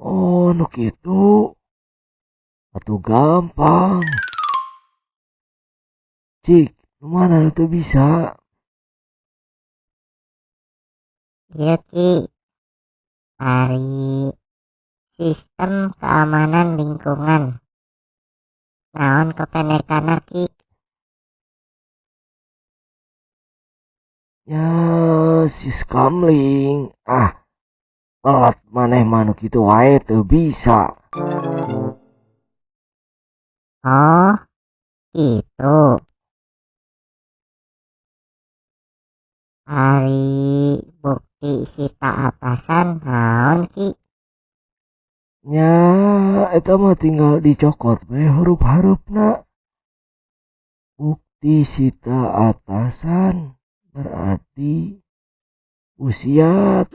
Oh, nu kitu. Atuh gampang. Cik, nu mana nu teu bisa? Iya Ki, ari sistem keamanan lingkungan. Naon kependekanna Ki? Ya, si Skamling. Ah, telat maneh mah nu kitu wae teu bisa. Oh, itu. Ari bukti sita atasan naon Ki? Ya, eta mah tinggal dicokot we huruf-harufna. Bukti sita atasan berarti usia